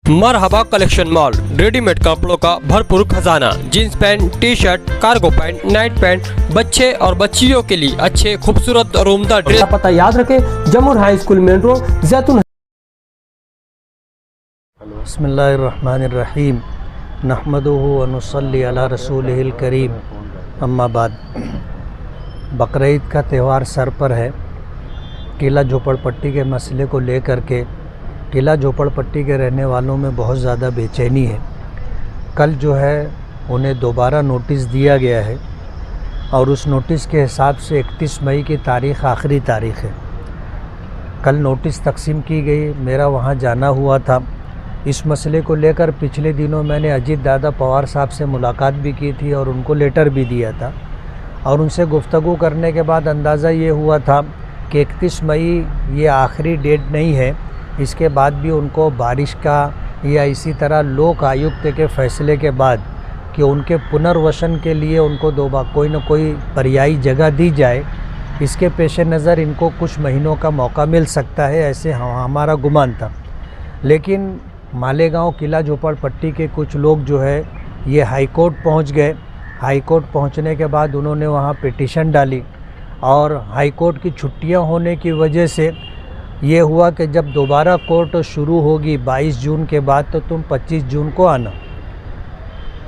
मरहबा collection mall, readymade कपड़ों का भरपूर खजाना, jeans pant, T shirt, cargo pant, night pant, बच्चे और बच्चियों के लिए अच्छे खूबसूरत और उम्दा ड्रेस। पता याद रखें, जमुर हाई स्कूल मेन रोड, जैतून। बिस्मिल्लाहिर्रहमानिर्रहीम, नहमदुहु व नुसल्ली अला रसूलिहिल करीम, अम्मा बाद। बकरीद का त्यौहार सर पर है। टीला झोपड़पट्टी के मसले को लेकर के टीला झोपड़पट्टी के रहने वालों में बहुत ज़्यादा बेचैनी है। कल जो है उन्हें दोबारा नोटिस दिया गया है और उस नोटिस के हिसाब से 31 मई की तारीख़ आखिरी तारीख़ है। कल नोटिस तकसीम की गई, मेरा वहाँ जाना हुआ था। इस मसले को लेकर पिछले दिनों मैंने अजीत दादा पवार साहब से मुलाकात भी की थी और उनको लेटर भी दिया था और उनसे गुफ्तगू करने के बाद अंदाज़ा ये हुआ था कि 31 मई ये आखिरी डेट नहीं है। इसके बाद भी उनको बारिश का या इसी तरह लोक आयुक्त के फ़ैसले के बाद कि उनके पुनर्वसन के लिए उनको कोई न कोई पर्यायी जगह दी जाए, इसके पेश नज़र इनको कुछ महीनों का मौका मिल सकता है, ऐसे हमारा गुमान था। लेकिन मालेगांव किला झोपड़पट्टी के कुछ लोग जो है ये हाई कोर्ट पहुँच गए। हाई कोर्ट पहुँचने के बाद उन्होंने वहाँ पिटीशन डाली और हाई कोर्ट की छुट्टियाँ होने की वजह से ये हुआ कि जब दोबारा कोर्ट शुरू होगी 22 जून के बाद तो तुम 25 जून को आना।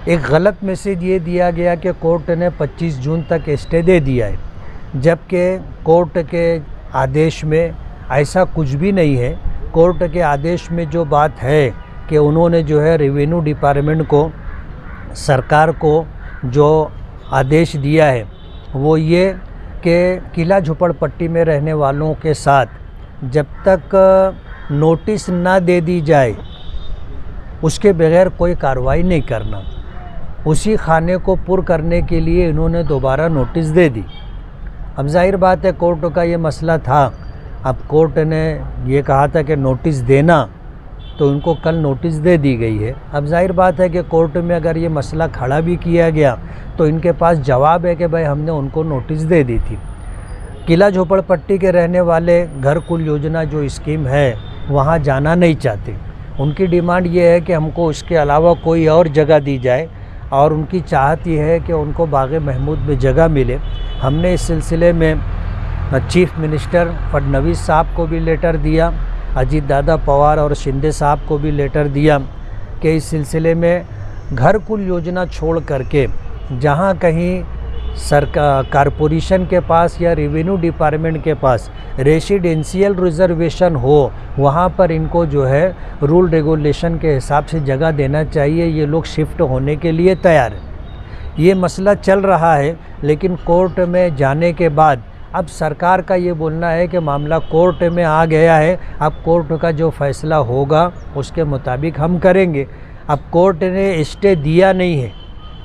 एक गलत मैसेज ये दिया गया कि कोर्ट ने 25 जून तक स्टे दे दिया है, जबकि कोर्ट के आदेश में ऐसा कुछ भी नहीं है। कोर्ट के आदेश में जो बात है कि उन्होंने जो है रेवेन्यू डिपार्टमेंट को, सरकार को जो आदेश दिया है वो ये कि किला झोपड़पट्टी में रहने वालों के साथ जब तक नोटिस ना दे दी जाए उसके बगैर कोई कार्रवाई नहीं करना। उसी खाने को पुर करने के लिए इन्होंने दोबारा नोटिस दे दी। अब जाहिर बात है कोर्ट का ये मसला था। अब कोर्ट ने ये कहा था कि नोटिस देना, तो उनको कल नोटिस दे दी गई है। अब जाहिर बात है कि कोर्ट में अगर ये मसला खड़ा भी किया गया तो इनके पास जवाब है कि भाई हमने उनको नोटिस दे दी थी। किला झोपड़पट्टी के रहने वाले घर कुल योजना जो स्कीम है वहाँ जाना नहीं चाहते। उनकी डिमांड ये है कि हमको इसके अलावा कोई और जगह दी जाए और उनकी चाहत ये है कि उनको बाग़ महमूद में जगह मिले। हमने इस सिलसिले में चीफ मिनिस्टर फडणवीस साहब को भी लेटर दिया, अजीत दादा पवार और शिंदे साहब को भी लेटर दिया कि इस सिलसिले में घर कुल योजना छोड़ करके जहाँ कहीं सरकार कारपोरेशन के पास या रेवेन्यू डिपार्टमेंट के पास रेसिडेंशियल रिजर्वेशन हो वहाँ पर इनको जो है रूल रेगुलेशन के हिसाब से जगह देना चाहिए। ये लोग शिफ्ट होने के लिए तैयार हैं। ये मसला चल रहा है, लेकिन कोर्ट में जाने के बाद अब सरकार का ये बोलना है कि मामला कोर्ट में आ गया है, अब कोर्ट का जो फ़ैसला होगा उसके मुताबिक हम करेंगे। अब कोर्ट ने स्टे दिया नहीं है।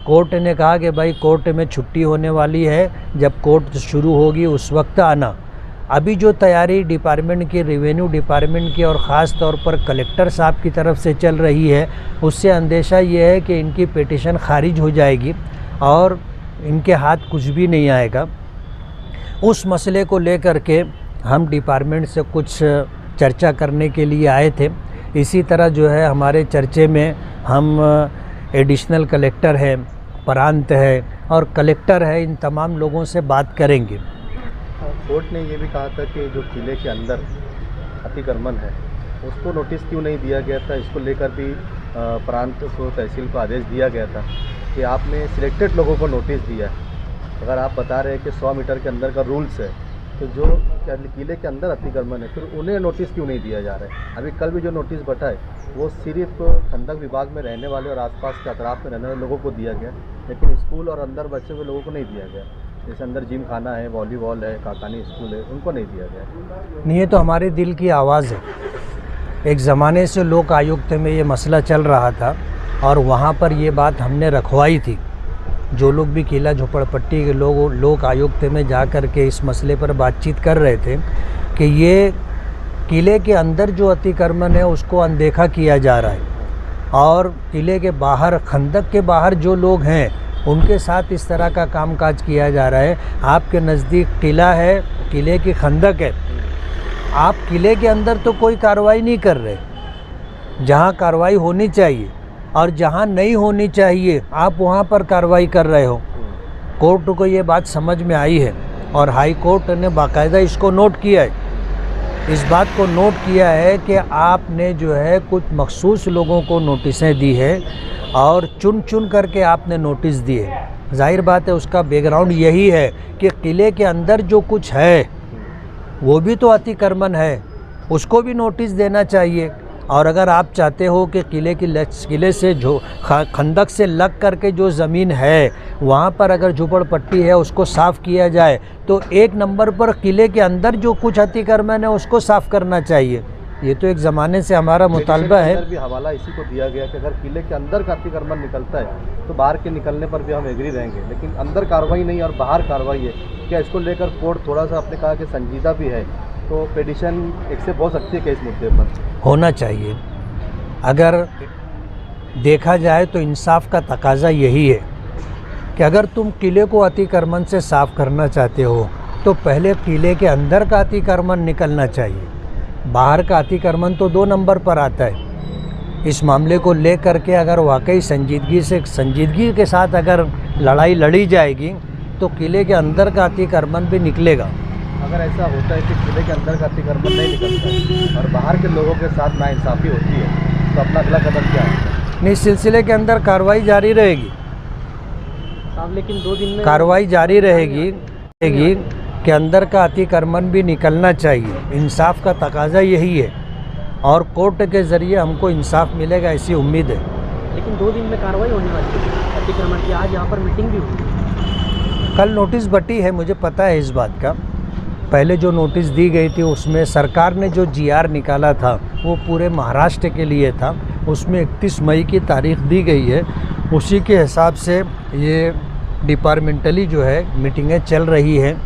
कोर्ट ने कहा कि भाई कोर्ट में छुट्टी होने वाली है, जब कोर्ट शुरू होगी उस वक्त आना। अभी जो तैयारी डिपार्टमेंट की, रेवेन्यू डिपार्टमेंट की और ख़ास तौर पर कलेक्टर साहब की तरफ से चल रही है, उससे अंदेशा ये है कि इनकी पिटीशन खारिज हो जाएगी और इनके हाथ कुछ भी नहीं आएगा। उस मसले को लेकर के हम डिपार्टमेंट से कुछ चर्चा करने के लिए आए थे। इसी तरह जो है हमारे चर्चे में हम एडिशनल कलेक्टर है, प्रांत है और कलेक्टर है, इन तमाम लोगों से बात करेंगे। कोर्ट ने ये भी कहा था कि जो किले के अंदर अतिक्रमण है उसको नोटिस क्यों नहीं दिया गया था। इसको लेकर भी प्रांत को, तहसील को आदेश दिया गया था कि आपने सिलेक्टेड लोगों को नोटिस दिया है। अगर आप बता रहे हैं कि 100 मीटर के अंदर का रूल्स है, तो जो किले के अंदर अतिक्रमण है फिर उन्हें नोटिस क्यों नहीं दिया जा रहा है। अभी कल भी जो नोटिस बटा है वो सिर्फ खंडक विभाग में रहने वाले और आसपास के अतराफ में रहने वाले लोगों को दिया गया, लेकिन स्कूल और अंदर बच्चे हुए लोगों को नहीं दिया गया। जैसे अंदर जिम खाना है, वॉलीबॉल है, काकानी स्कूल है, उनको नहीं दिया गया। नहीं, ये तो हमारे दिल की आवाज़ है। एक ज़माने से लोक आयुक्त में ये मसला चल रहा था और वहाँ पर ये बात हमने रखवाई थी। जो लोग भी किला झोपड़पट्टी के लोग लोक आयुक्त में जा कर के इस मसले पर बातचीत कर रहे थे कि ये किले के अंदर जो अतिक्रमण है उसको अनदेखा किया जा रहा है और किले के बाहर, खंदक के बाहर जो लोग हैं उनके साथ इस तरह का कामकाज किया जा रहा है। आपके नज़दीक किला है, किले की खंदक है, आप किले के अंदर तो कोई कार्रवाई नहीं कर रहे। जहाँ कार्रवाई होनी चाहिए और जहाँ नहीं होनी चाहिए आप वहाँ पर कार्रवाई कर रहे हो। कोर्ट को ये बात समझ में आई है और हाई कोर्ट ने बाकायदा इसको नोट किया है, इस बात को नोट किया है कि आपने जो है कुछ मखसूस लोगों को नोटिसें दी है और चुन चुन करके आपने नोटिस दिए। जाहिर बात है उसका बैकग्राउंड यही है कि किले के अंदर जो कुछ है वो भी तो अतिक्रमण है, उसको भी नोटिस देना चाहिए। और अगर आप चाहते हो कि किले से जो खंदक से लग करके जो ज़मीन है वहाँ पर अगर झुपड़पट्टी है उसको साफ़ किया जाए तो एक नंबर पर किले के अंदर जो कुछ अतिक्रमण है उसको साफ़ करना चाहिए। ये तो एक ज़माने से हमारा मुतालबा है। भी हवाला इसी को दिया गया कि अगर किले के अंदर का अतिक्रमण निकलता है तो बाहर के निकलने पर भी हम एग्री रहेंगे, लेकिन अंदर कार्रवाई नहीं और बाहर कार्रवाई है। क्या इसको लेकर कोर्ट थोड़ा सा आपने कहा कि संजीदा भी है, तो पेटिशन एक्सेप्ट हो सकती है क्या इस मुद्दे पर? होना चाहिए। अगर देखा जाए तो इंसाफ का तकाजा यही है कि अगर तुम किले को अतिक्रमण से साफ़ करना चाहते हो तो पहले किले के अंदर का अतिक्रमण निकलना चाहिए। बाहर का अतिक्रमण तो 2 नंबर पर आता है। इस मामले को ले करके अगर वाकई संजीदगी के साथ अगर लड़ाई लड़ी जाएगी तो किले के अंदर का अतिक्रमण भी निकलेगा। अगर ऐसा होता है कि किले के अंदर का अतिक्रमण नहीं निकलता है और बाहर के लोगों के साथ नाइंसाफ़ी होती है तो अपना अगला कदम क्या है? नहीं, सिलसिले के अंदर कार्रवाई जारी रहेगी। लेकिन 2 दिन में कार्रवाई जारी रहेगी कि अंदर का अतिक्रमण भी निकलना चाहिए। इंसाफ का तकाजा यही है और कोर्ट के ज़रिए हमको इंसाफ मिलेगा ऐसी उम्मीद है। लेकिन 2 दिन में कार्रवाई होने वाली है अतिक्रमण की। आज यहाँ पर मीटिंग भी हुई। कल नोटिस बटी है, मुझे पता है इस बात का। पहले जो नोटिस दी गई थी उसमें सरकार ने जो GR निकाला था वो पूरे महाराष्ट्र के लिए था, उसमें 31 मई की तारीख दी गई है। उसी के हिसाब से ये डिपार्टमेंटली जो है मीटिंगें चल रही हैं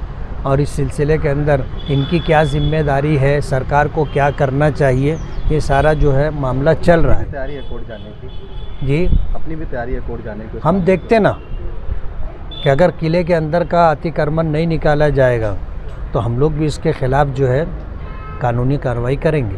और इस सिलसिले के अंदर इनकी क्या जिम्मेदारी है, सरकार को क्या करना चाहिए, ये सारा जो है मामला चल रहा है। तैयारी है कोर्ट जाने की? जी, अपनी भी तैयारी है कोर्ट जाने की? हम देखते ना कि अगर किले के अंदर का अतिक्रमण नहीं निकाला जाएगा तो हम लोग भी इसके ख़िलाफ़ जो है कानूनी कार्रवाई करेंगे।